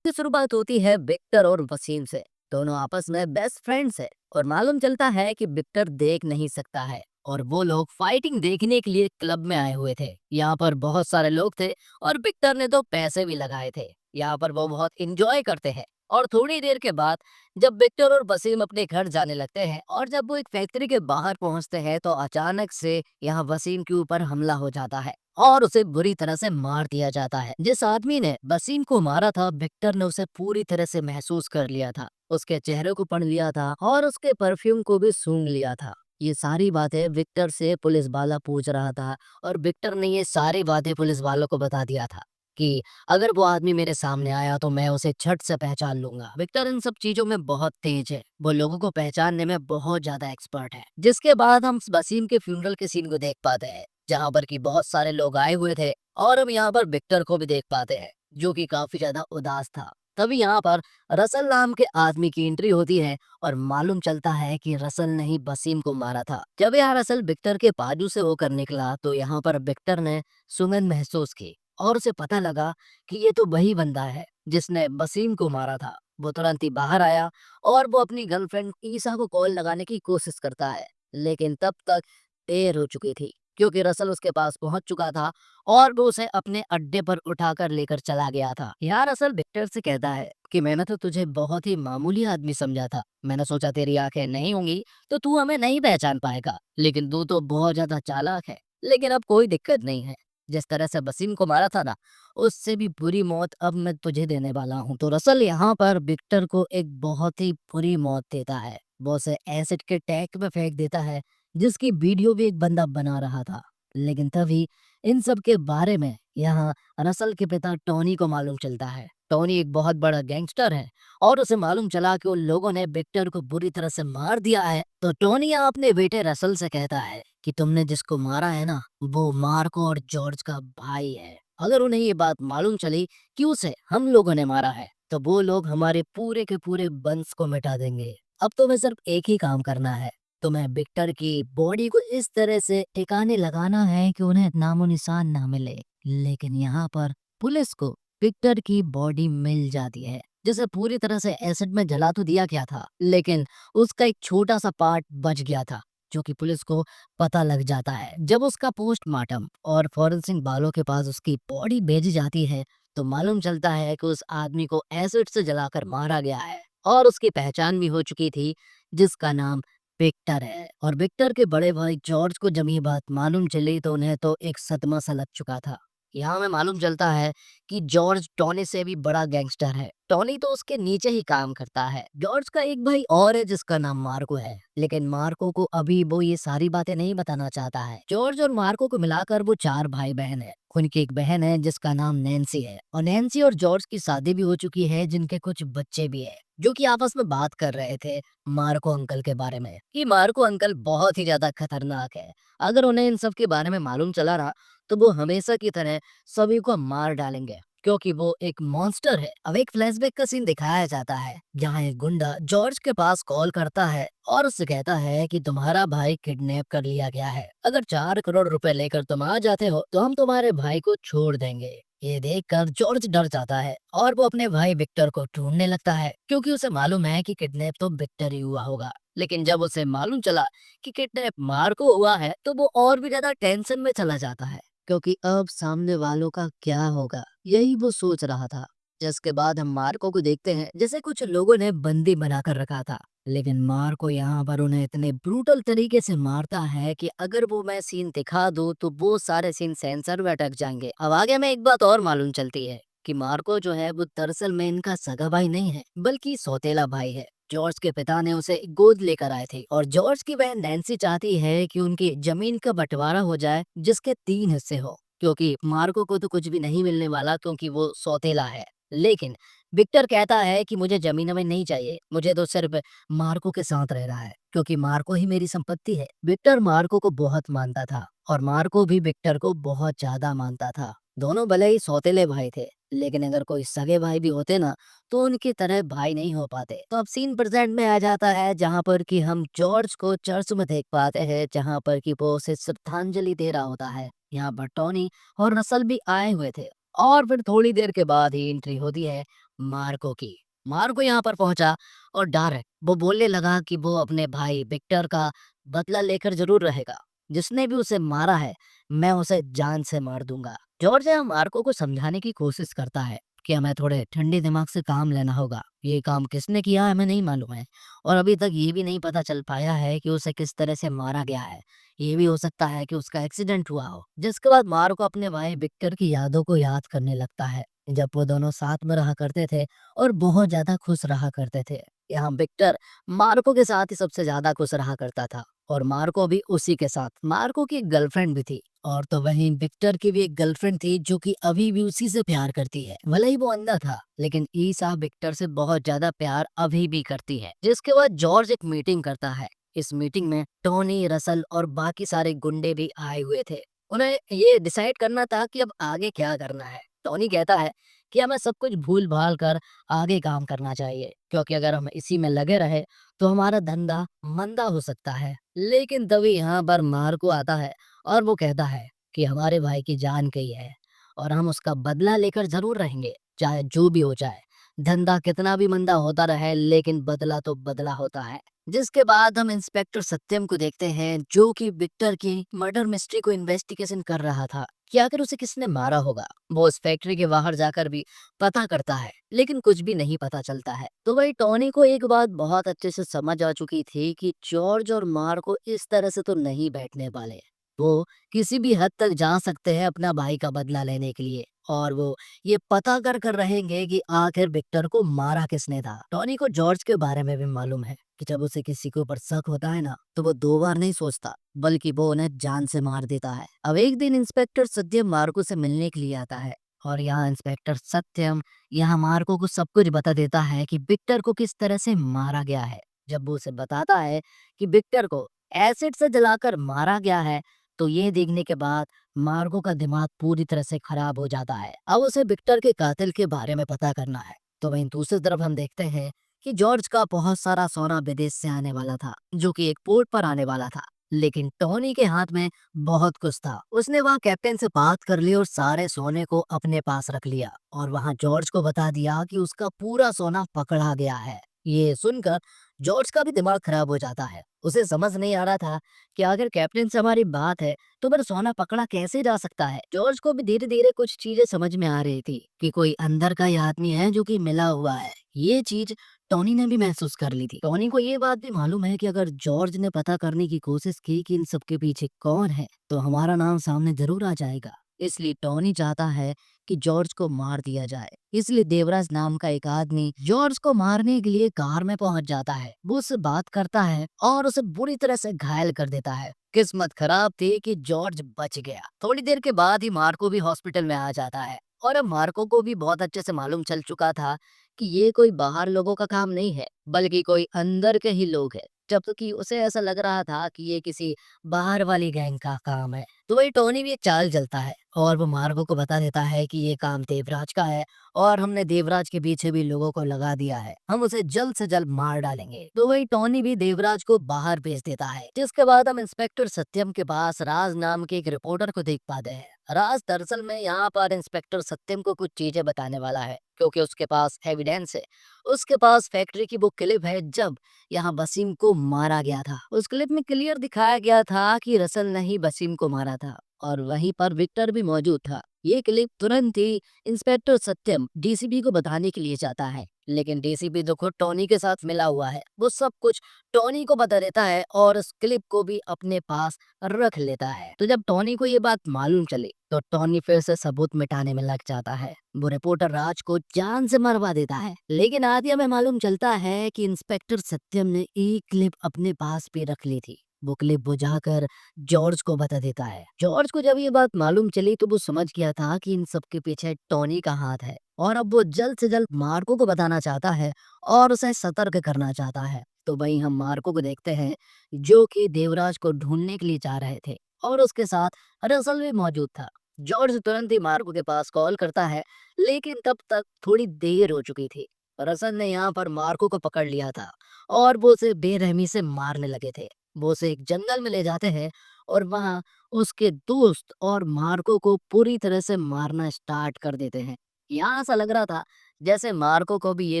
की शुरुआत होती है विक्टर और वसीम से। दोनों आपस में बेस्ट फ्रेंड्स है और मालूम चलता है कि विक्टर देख नहीं सकता है और वो लोग फाइटिंग देखने के लिए क्लब में आए हुए थे। यहाँ पर बहुत सारे लोग थे और विक्टर ने तो पैसे भी लगाए थे। यहाँ पर वो बहुत इंजॉय करते हैं और थोड़ी देर के बाद जब विक्टर और वसीम अपने घर जाने लगते हैं और जब वो एक फैक्ट्री के बाहर पहुंचते हैं तो अचानक से यहाँ वसीम के ऊपर हमला हो जाता है और उसे बुरी तरह से मार दिया जाता है। जिस आदमी ने वसीम को मारा था विक्टर ने उसे पूरी तरह से महसूस कर लिया था, उसके चेहरे को पढ़ लिया था और उसके परफ्यूम को भी सूंघ लिया था। ये सारी बातें विक्टर से पुलिस वाला पूछ रहा था और विक्टर ने ये सारी बातें पुलिस वालों को बता दिया था कि अगर वो आदमी मेरे सामने आया तो मैं उसे झट से पहचान लूंगा। विक्टर इन सब चीजों में बहुत तेज है, वो लोगों को पहचानने में बहुत ज्यादा एक्सपर्ट है। जिसके बाद हम वसीम के फ्यूनरल के सीन को देख पाते हैं जहाँ पर कि बहुत सारे लोग आए हुए थे और हम यहाँ पर विक्टर को भी देख पाते हैं जो कि काफी ज्यादा उदास था। तभी यहाँ पर रसल नाम के आदमी की एंट्री होती है और मालूम चलता है कि रसल ने ही वसीम को मारा था। जब यह रसल विक्टर के बाजू से होकर निकला तो यहाँ पर विक्टर ने सुगंध महसूस की और उसे पता लगा कि ये तो वही बंदा है जिसने वसीम को मारा था। वो तुरंत ही बाहर आया और वो अपनी गर्लफ्रेंड ईसा को कॉल लगाने की कोशिश करता है, लेकिन तब तक देर हो चुकी थी क्योंकि रसल उसके पास पहुंच चुका था और वो उसे अपने अड्डे पर उठाकर लेकर चला गया था। यार रसल विक्टर से कहता है कि मैंने तो तुझे बहुत ही मामूली आदमी समझा था, मैंने सोचा तेरी आंखें नहीं होंगी तो तू हमें नहीं पहचान पाएगा, लेकिन तू तो बहुत ज्यादा चालाक है। लेकिन अब कोई दिक्कत नहीं है, जिस तरह से वसीम को मारा था ना, उससे भी बुरी मौत अब मैं तुझे देने वाला हूँ। तो रसल यहाँ पर विक्टर को एक बहुत ही बुरी मौत देता है, वो उसे एसिड के टैंक में फेंक देता है जिसकी वीडियो भी एक बंदा बना रहा था। लेकिन तभी इन सब के बारे में यहाँ रसल के पिता टोनी को मालूम चलता है। टोनी एक बहुत बड़ा गैंगस्टर है और उसे मालूम चला कि उन लोगों ने विक्टर को बुरी तरह से मार दिया है। तो टोनी यहाँ अपने बेटे रसल से कहता है कि तुमने जिसको मारा है ना, वो मार्को और जॉर्ज का भाई है। अगर उन्हें ये बात मालूम चली कि उसे हम लोगों ने मारा है तो वो लोग हमारे पूरे के पूरे वंश को मिटा देंगे। अब तुम्हें सिर्फ एक ही काम करना है, तुम्हें विक्टर की बॉडी को इस तरह से ठिकाने लगाना है कि उन्हें नामो निशान ना मिले। लेकिन यहाँ पर पुलिस को विक्टर की बॉडी मिल जाती है जिसे पूरी तरह से एसिड में जला तो दिया गया था, लेकिन उसका एक छोटा सा पार्ट बच गया था जो कि पुलिस को पता लग जाता है। जब उसका पोस्टमार्टम और फॉरेंसिक वालों के पास उसकी बॉडी भेजी जाती है तो मालूम चलता है कि उस आदमी को एसिड से जलाकर मारा गया है और उसकी पहचान भी हो चुकी थी जिसका नाम विक्टर है। और विक्टर के बड़े भाई जॉर्ज को जब ये बात मालूम चली तो उन्हें तो एक सदमा सा लग चुका था। यहाँ हमें मालूम चलता है कि जॉर्ज टॉनी से भी बड़ा गैंगस्टर है, टॉनी तो उसके नीचे ही काम करता है। जॉर्ज का एक भाई और है जिसका नाम मार्को है, लेकिन मार्को को अभी वो ये सारी बातें नहीं बताना चाहता है। जॉर्ज और मार्को को मिलाकर वो 4 भाई बहन है। उनकी एक बहन है जिसका नाम नैन्सी है और नैन्सी और जॉर्ज की शादी भी हो चुकी है जिनके कुछ बच्चे भी है, जो कि आपस में बात कर रहे थे मार्को अंकल के बारे में कि मार्को अंकल बहुत ही ज्यादा खतरनाक है। अगर उन्हें इन सब के बारे में मालूम चला रहा तो वो हमेशा की तरह सभी को मार डालेंगे क्योंकि वो एक मॉन्स्टर है। अब एक फ्लैशबैक का सीन दिखाया जाता है जहाँ एक गुंडा जॉर्ज के पास कॉल करता है और उससे कहता है कि तुम्हारा भाई किडनैप कर लिया गया है, अगर 4 करोड़ रुपए लेकर तुम आ जाते हो तो हम तुम्हारे भाई को छोड़ देंगे। ये देखकर जॉर्ज डर जाता है और वो अपने भाई विक्टर को ढूंढने लगता है क्योंकि उसे मालूम है कि किडनैप तो विक्टर ही हुआ होगा। लेकिन जब उसे मालूम चला कि किडनैप मार्को हुआ है तो वो और भी ज्यादा टेंशन में चला जाता है क्योंकि अब सामने वालों का क्या होगा यही वो सोच रहा था। जिसके बाद हम मार्को को देखते हैं जैसे कुछ लोगों ने बंदी बनाकर रखा था, लेकिन मार्को यहाँ पर उन्हें इतने ब्रूटल तरीके से मारता है कि अगर वो मैं सीन दिखा दूं तो वो सारे सीन सेंसर में अटक जाएंगे। अब आगे में एक बात और मालूम चलती है कि मार्को जो है वो दरअसल में इनका सगा भाई नहीं है बल्कि सौतेला भाई है। जॉर्ज के पिता ने उसे गोद लेकर आए थे और जॉर्ज की बहन नैन्सी चाहती है कि उनकी जमीन का बंटवारा हो जाए जिसके 3 हिस्से हो, क्योंकि मार्को को तो कुछ भी नहीं मिलने वाला क्योंकि वो सौतेला है। लेकिन विक्टर कहता है कि मुझे जमीन में नहीं चाहिए, मुझे तो सिर्फ मार्को के साथ रह रहा है क्योंकि मार्को ही मेरी संपत्ति है। विक्टर मार्को को बहुत मानता था और मार्को भी विक्टर को बहुत ज्यादा मानता था। दोनों भले ही सौतेले भाई थे, लेकिन अगर कोई सगे भाई भी होते ना तो उनकी तरह भाई नहीं हो पाते। तो अब सीन प्रेजेंट में आ जाता है जहाँ पर कि हम जॉर्ज को चर्च में देख पाते हैं जहाँ पर कि वो उसे श्रद्धांजलि दे रहा होता है। यहाँ पर टोनी और रसल भी आए हुए थे और फिर थोड़ी देर के बाद ही एंट्री होती है मार्को की। मार्को यहाँ पर पहुंचा और डर है वो बोलने लगा कि वो अपने भाई विक्टर का बदला लेकर जरूर रहेगा। जिसने भी उसे मारा है मैं उसे जान से मार दूंगा। जॉर्ज यहाँ मार्को को समझाने की कोशिश करता है कि हमें थोड़े ठंडे दिमाग से काम लेना होगा। ये काम किसने किया है हमें नहीं मालूम है और अभी तक ये भी नहीं पता चल पाया है कि उसे किस तरह से मारा गया है। ये भी हो सकता है कि उसका एक्सीडेंट हुआ हो। जिसके बाद मार्को अपने भाई विक्टर की यादों को याद करने लगता है जब वो दोनों साथ में रहा करते थे और बहुत ज्यादा खुश रहा करते थे। यहाँ विक्टर मार्को के साथ ही सबसे ज्यादा खुश रहा करता था और मार्को भी उसी के साथ। मार्को की एक गर्लफ्रेंड भी थी और तो वहीं विक्टर की भी एक गर्लफ्रेंड थी जो कि अभी भी उसी से प्यार करती है। भले ही वो अंधा था लेकिन ईसा विक्टर से बहुत ज्यादा प्यार अभी भी करती है। जिसके बाद जॉर्ज एक मीटिंग करता है। इस मीटिंग में टोनी, रसल और बाकी सारे गुंडे भी आए हुए थे। उन्हें ये डिसाइड करना था कि अब आगे क्या करना है। टोनी कहता है कि हमें सब कुछ भूल भाल कर आगे काम करना चाहिए क्योंकि अगर हम इसी में लगे रहे तो हमारा धंधा मंदा हो सकता है। लेकिन तभी यहाँ पर मार्को आता है और वो कहता है कि हमारे भाई की जान गई है और हम उसका बदला लेकर जरूर रहेंगे चाहे जो भी हो जाए। धंधा कितना भी मंदा होता रहे लेकिन बदला तो बदला होता है। जिसके बाद हम इंस्पेक्टर सत्यम को देखते हैं जो कि विक्टर की मर्डर मिस्ट्री को इन्वेस्टिगेशन कर रहा था कि आखिर उसे किसने मारा होगा। वो उस फैक्ट्री के बाहर जाकर भी पता करता है लेकिन कुछ भी नहीं पता चलता है। तो वही टोनी को एक बात बहुत अच्छे से समझ आ चुकी थी कि जॉर्ज और मार्को इस तरह से तो नहीं बैठने वाले। वो किसी भी हद तक जा सकते हैं अपना भाई का बदला लेने के लिए और वो ये पता कर रहेंगे कि आखिर विक्टर को मारा किसने था। टॉनी को जॉर्ज के बारे में भी मालूम है कि जब उसे किसी के ऊपर शक होता है ना तो वो दो बार नहीं सोचता बल्कि वो उन्हें जान से मार देता है। अब एक दिन इंस्पेक्टर सत्यम मार्को से मिलने के लिए आता है और यहाँ इंस्पेक्टर सत्यम यहाँ मार्को को सब कुछ बता देता है कि विक्टर को किस तरह से मारा गया है। जब वो उसे बताता है कि विक्टर को एसिड से जलाकर मारा गया है तो ये देखने के बाद मार्गो का दिमाग पूरी तरह से खराब हो जाता है। अब उसे विक्टर के कातिल के बारे में पता करना है। तो वहीं दूसरी तरफ हम देखते हैं कि जॉर्ज का बहुत सारा सोना विदेश से आने वाला था जो कि एक पोर्ट पर आने वाला था। लेकिन टोनी के हाथ में बहुत कुछ था। उसने वहाँ कैप्टन से बात कर ली और सारे सोने को अपने पास रख लिया और वहाँ जॉर्ज को बता दिया कि उसका पूरा सोना पकड़ा गया है। ये सुनकर जॉर्ज का भी दिमाग खराब हो जाता है। उसे समझ नहीं आ रहा था कि अगर कैप्टन से हमारी बात है तो फिर सोना पकड़ा कैसे जा सकता है। जॉर्ज को भी धीरे धीरे कुछ चीजें समझ में आ रही थी कि कोई अंदर का ही आदमी है जो कि मिला हुआ है। ये चीज टोनी ने भी महसूस कर ली थी। टोनी को ये बात भी मालूम है कि अगर जॉर्ज ने पता करने की कोशिश की कि इन सबके पीछे कौन है तो हमारा नाम सामने जरूर आ जाएगा। इसलिए टोनी चाहता है कि जॉर्ज को मार दिया जाए। इसलिए देवराज नाम का एक आदमी जॉर्ज को मारने के लिए कार में पहुंच जाता है। वो उससे बात करता है और उसे बुरी तरह से घायल कर देता है। किस्मत खराब थी कि जॉर्ज बच गया। थोड़ी देर के बाद ही मार्को भी हॉस्पिटल में आ जाता है और अब मार्को को भी बहुत अच्छे से मालूम चल चुका था कि ये कोई बाहर लोगों का काम नहीं है बल्कि कोई अंदर के ही लोग हैं। जबकि उसे ऐसा लग रहा था कि ये किसी बाहर वाली गैंग का काम है। तो वही टोनी भी एक चाल चलता है और वो मार्गो को बता देता है कि ये काम देवराज का है और हमने देवराज के पीछे भी लोगों को लगा दिया है। हम उसे जल्द से जल्द मार डालेंगे। तो वही टोनी भी देवराज को बाहर भेज देता है। जिसके बाद हम इंस्पेक्टर सत्यम के पास राज नाम के एक रिपोर्टर को देख पाते हैं। राज दरअसल में यहाँ पर इंस्पेक्टर सत्यम को कुछ चीजें बताने वाला है क्योंकि उसके पास एविडेंस है। उसके पास फैक्ट्री की वो क्लिप है जब यहाँ वसीम को मारा गया था। उस क्लिप में क्लियर दिखाया गया था कि रसल ने ही वसीम को मारा था और वहीं पर विक्टर भी मौजूद था। ये क्लिप तुरंत ही इंस्पेक्टर सत्यम डीसीपी को बताने के लिए जाता है लेकिन डीसीपी तो खुद टोनी के साथ मिला हुआ है। वो सब कुछ टोनी को बता देता है और उस क्लिप को भी अपने पास रख लेता है। तो जब टोनी को ये बात मालूम चली तो टोनी फिर से सबूत मिटाने में लग जाता है। वो रिपोर्टर राज को जान से मरवा देता है। लेकिन आदिया में मालूम चलता है कि इंस्पेक्टर सत्यम ने एक क्लिप अपने पास भी रख ली थी। वो क्लिप बुझाकर जॉर्ज को बता देता है। जॉर्ज को जब ये बात मालूम चली तो वो समझ गया था कि इन सब के पीछे टोनी का हाथ है और अब वो जल्द से जल्द मार्को को बताना चाहता है और उसे सतर्क करना चाहता है। तो वहीं हम मार्को को देखते हैं जो कि देवराज को ढूंढने के लिए जा रहे थे और उसके साथ रसल भी मौजूद था। जॉर्ज तुरंत ही मार्को के पास कॉल करता है लेकिन तब तक थोड़ी देर हो चुकी थी। रसल ने यहाँ पर मार्को को पकड़ लिया था और वो उसे बेरहमी से मारने लगे थे। वो उसे एक जंगल में ले जाते हैं और वहां उसके दोस्त और मार्को को पूरी तरह से मारना स्टार्ट कर देते हैं। यहाँ ऐसा लग रहा था जैसे मार्को को भी ये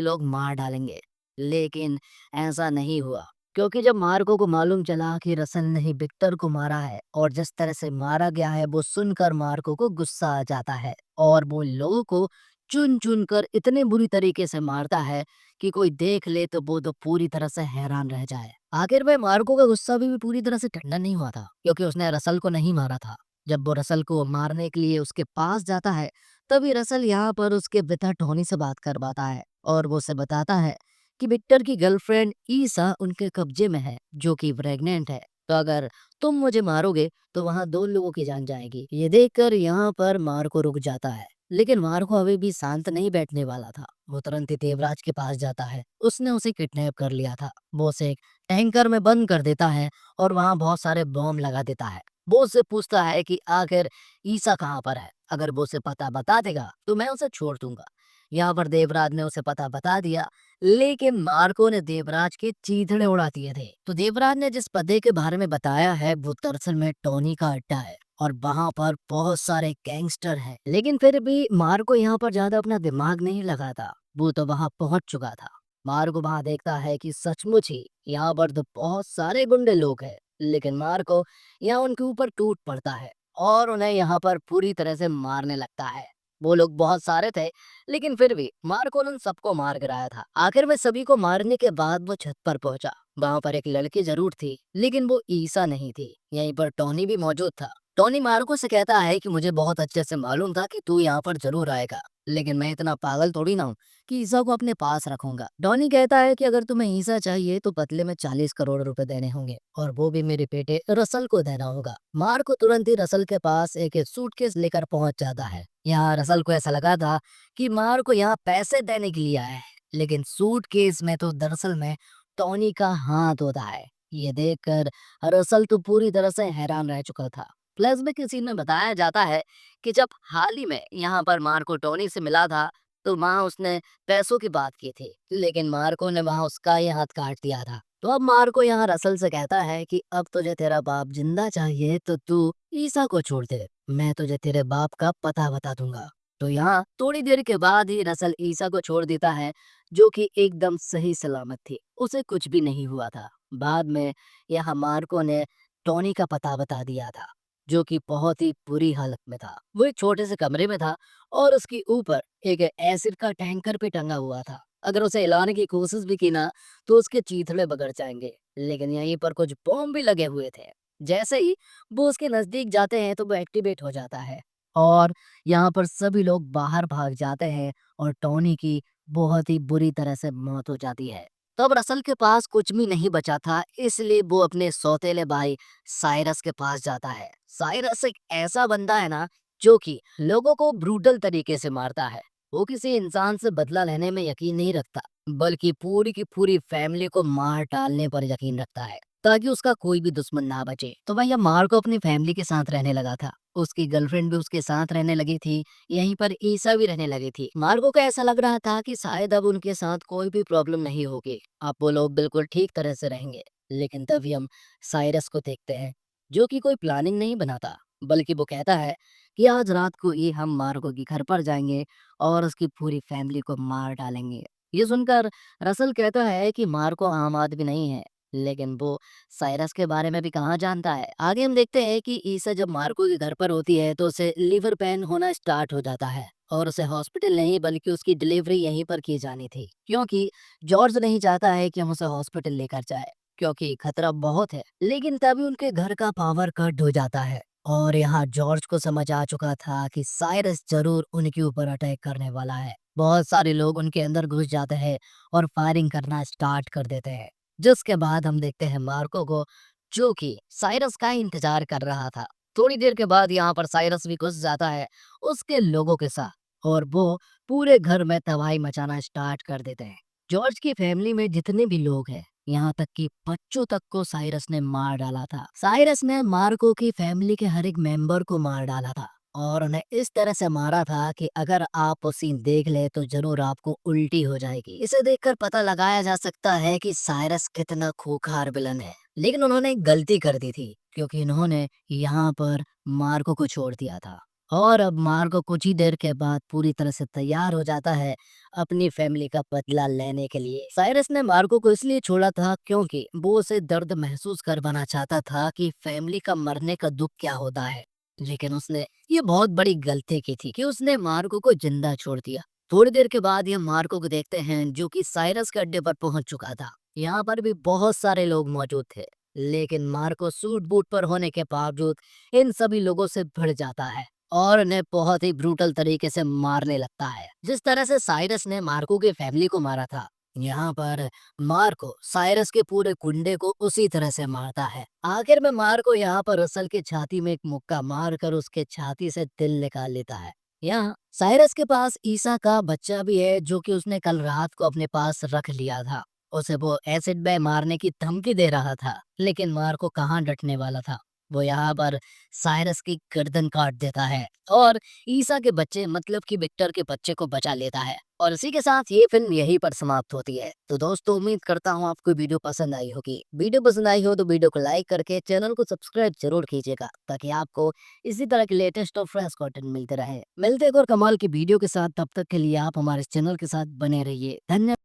लोग मार डालेंगे। लेकिन ऐसा नहीं हुआ, क्योंकि जब मार्को को मालूम चला कि रसल ने ही विक्टर को मारा है और जिस तरह से मारा गया है वो सुनकर मार्को को गुस्सा आ जाता है और वो लोगों को चुन चुन कर इतने बुरी तरीके से मारता है कि कोई देख ले तो वो तो पूरी तरह से हैरान रह जाए। आखिर में मार्को का गुस्सा भी पूरी तरह से ठंडा नहीं हुआ था, क्योंकि उसने रसल को नहीं मारा था। जब वो रसल को मारने के लिए उसके पास जाता है, तभी रसल यहाँ पर उसके पिता टोनी से बात करवाता है और वो उसे बताता है कि विक्टर की गर्लफ्रेंड ईसा उनके कब्जे में है, जो कि प्रेग्नेंट है। तो अगर तुम मुझे मारोगे तो वहाँ 2 लोगों की जान जाएगी। ये देखकर यहाँ पर मार्को रुक जाता है, लेकिन मार्को अभी भी शांत नहीं बैठने वाला था। वो तुरंत ही देवराज के पास जाता है। उसने उसे किडनैप कर लिया था। वो उसे एक टैंकर में बंद कर देता है और वहाँ बहुत सारे बॉम्ब लगा देता है। वो उससे पूछता है कि आखिर ईसा कहाँ पर है। अगर वो उसे पता बता देगा तो मैं उसे छोड़ दूंगा। यहाँ पर देवराज ने उसे पता बता दिया, लेकिन मार्को ने देवराज के चीथड़े उड़ा दिए थे। तो देवराज ने जिस पते के बारे में बताया है वो दरअसल में टोनी का अड्डा है और वहाँ पर बहुत सारे गैंगस्टर हैं। लेकिन फिर भी मार्को यहाँ पर ज्यादा अपना दिमाग नहीं लगाता। वो तो वहाँ पहुंच चुका था। मार्को वहाँ देखता है कि सचमुच ही यहाँ पर तो बहुत सारे गुंडे लोग हैं। लेकिन मार्को यहाँ उनके ऊपर टूट पड़ता है और उन्हें यहाँ पर पूरी तरह से मारने लगता है। वो लोग बहुत सारे थे, लेकिन फिर भी मार्को ने उन सबको मार गिराया था। आखिर में सभी को मारने के बाद वो छत पर पहुंचा। वहां पर एक लड़की जरूर थी, लेकिन वो ईसा नहीं थी। यहीं पर टोनी भी मौजूद था। टोनी मार्को से कहता है कि मुझे बहुत अच्छे से मालूम था कि तू यहाँ पर जरूर आएगा, लेकिन मैं इतना पागल थोड़ी ना हूँ कि ईसा को अपने पास रखूंगा। टोनी कहता है कि अगर तुम्हें ईसा चाहिए तो बदले में 40 करोड़ रुपए देने होंगे और वो भी मेरे बेटे रसल को देना होगा। मार्को तुरंत ही रसल के पास एक सूटकेस लेकर पहुंच जाता है। यहाँ रसल को ऐसा लगा था कि मार्को यहाँ पैसे देने के लिए आया है, लेकिन सूटकेस में तो दरअसल में टोनी का हाथ होता है। ये देखकर रसल तो पूरी तरह से हैरान रह चुका था। प्लस में किसी में बताया जाता है कि जब हाल ही में यहाँ पर मार्को टोनी से मिला था तो वहाँ उसने पैसों की बात की थी, लेकिन मार्को ने वहाँ उसका ही हाथ काट दिया था। तो अब मार्को यहाँ रसल से कहता है कि अब तुझे तेरा बाप जिंदा चाहिए तो तू ईसा को छोड़ दे, मैं तुझे तेरे बाप का पता बता दूंगा। तो यहाँ थोड़ी देर के बाद ही रसल ईसा को छोड़ देता है, जो कि एकदम सही सलामत थी। उसे कुछ भी नहीं हुआ था। बाद में यहाँ मार्को ने टोनी का पता बता दिया था, जो कि बहुत ही बुरी हालत में था। वो एक छोटे से कमरे में था और उसके ऊपर एक एसिड का टैंकर पे टंगा हुआ था। अगर उसे हिलाने की कोशिश भी की ना तो उसके चीथड़े बगड़ जाएंगे। लेकिन यहीं पर कुछ बॉम्ब भी लगे हुए थे। जैसे ही वो उसके नजदीक जाते हैं तो वो एक्टिवेट हो जाता है और यहाँ पर सभी लोग बाहर भाग जाते हैं और टोनी की बहुत ही बुरी तरह से मौत हो जाती है। तो अब रसल के पास कुछ भी नहीं बचा था, इसलिए वो अपने सौतेले भाई साइरस के पास जाता है। साइरस एक ऐसा बंदा है ना जो कि लोगों को ब्रूटल तरीके से मारता है। वो किसी इंसान से बदला लेने में यकीन नहीं रखता, बल्कि पूरी की पूरी फैमिली को मार डालने पर यकीन रखता है ताकि उसका कोई भी दुश्मन ना बचे। तो भैया मार्को अपनी फैमिली के साथ रहने लगा था। उसकी गर्लफ्रेंड भी उसके साथ रहने लगी थी। यहीं पर ईसा भी रहने लगी थी। मार्को को ऐसा लग रहा था कि शायद अब उनके साथ कोई भी प्रॉब्लम नहीं होगी, अब वो लोग बिल्कुल ठीक तरह से रहेंगे। लेकिन तभी हम साइरस को देखते हैं, जो कि कोई प्लानिंग नहीं बनाता, बल्कि वो कहता है कि आज रात को ही हम मार्को के घर पर जाएंगे और उसकी पूरी फैमिली को मार डालेंगे। ये सुनकर रसल कहता है कि मार्को आम आदमी नहीं है, लेकिन वो साइरस के बारे में भी कहाँ जानता है। आगे हम देखते हैं कि ईसा जब मार्को के घर पर होती है तो उसे लीवर पेन होना स्टार्ट हो जाता है और उसे हॉस्पिटल नहीं बल्कि उसकी डिलीवरी यहीं पर की जानी थी, क्योंकि जॉर्ज नहीं चाहता है कि हम उसे हॉस्पिटल लेकर जाए, क्योंकि खतरा बहुत है। लेकिन तभी उनके घर का पावर कट हो जाता है और यहाँ जॉर्ज को समझ आ चुका था कि साइरस जरूर उनके ऊपर अटैक करने वाला है। बहुत सारे लोग उनके अंदर घुस जाते हैं और फायरिंग करना स्टार्ट कर देते हैं, जिसके बाद हम देखते हैं मार्को को, जो कि साइरस का इंतजार कर रहा था। थोड़ी देर के बाद यहाँ पर साइरस भी घुस जाता है उसके लोगों के साथ और वो पूरे घर में तबाही मचाना स्टार्ट कर देते हैं। जॉर्ज की फैमिली में जितने भी लोग हैं, यहाँ तक कि बच्चों तक को साइरस ने मार डाला था। साइरस ने मार्को की फैमिली के हर एक मेंबर को मार डाला था और उन्हें इस तरह से मारा था कि अगर आप वो सीन देख ले तो जरूर आपको उल्टी हो जाएगी। इसे देखकर पता लगाया जा सकता है कि साइरस कितना खूंखार विलन है। लेकिन उन्होंने एक गलती कर दी थी, क्योंकि इन्होंने यहाँ पर मार्को को छोड़ दिया था और अब मार्को कुछ ही देर के बाद पूरी तरह से तैयार हो जाता है अपनी फैमिली का बदला लेने के लिए। साइरस ने मार्को को इसलिए छोड़ा था क्योंकि वो उसे दर्द महसूस करवाना चाहता था कि फैमिली का मरने का दुख क्या होता है। लेकिन उसने ये बहुत बड़ी गलती की थी कि उसने मार्को को जिंदा छोड़ दिया। थोड़ी देर के बाद ये मार्को को देखते हैं जो कि साइरस के अड्डे पर पहुंच चुका था। यहाँ पर भी बहुत सारे लोग मौजूद थे, लेकिन मार्को सूट बूट पर होने के बावजूद इन सभी लोगों से भिड़ जाता है और उन्हें बहुत ही ब्रूटल तरीके से मारने लगता है, जिस तरह से साइरस ने मार्को की फैमिली को मारा था। यहाँ पर मार्को साइरस के पूरे गुंडे को उसी तरह से मारता है। आखिर में मार्को यहाँ पर रसल की छाती में एक मुक्का मारकर उसके छाती से दिल निकाल लेता है। यहाँ साइरस के पास ईसा का बच्चा भी है जो कि उसने कल रात को अपने पास रख लिया था। उसे वो एसिड में मारने की धमकी दे रहा था, लेकिन मार्को कहाँ डटने वाला था। वो यहाँ पर साइरस की गर्दन काट देता है और ईसा के बच्चे मतलब कि विक्टर के बच्चे को बचा लेता है। और इसी के साथ ये फिल्म यहीं पर समाप्त होती है। तो दोस्तों, उम्मीद करता हूँ आपको वीडियो पसंद आई होगी। वीडियो पसंद आई हो तो वीडियो को लाइक करके चैनल को सब्सक्राइब जरूर कीजिएगा, ताकि आपको इसी तरह के लेटेस्ट और फ्रेश कंटेंट मिलते रहे। मिलते एक और कमाल की वीडियो के साथ, तब तक के लिए आप हमारे चैनल के साथ बने रहिए। धन्यवाद।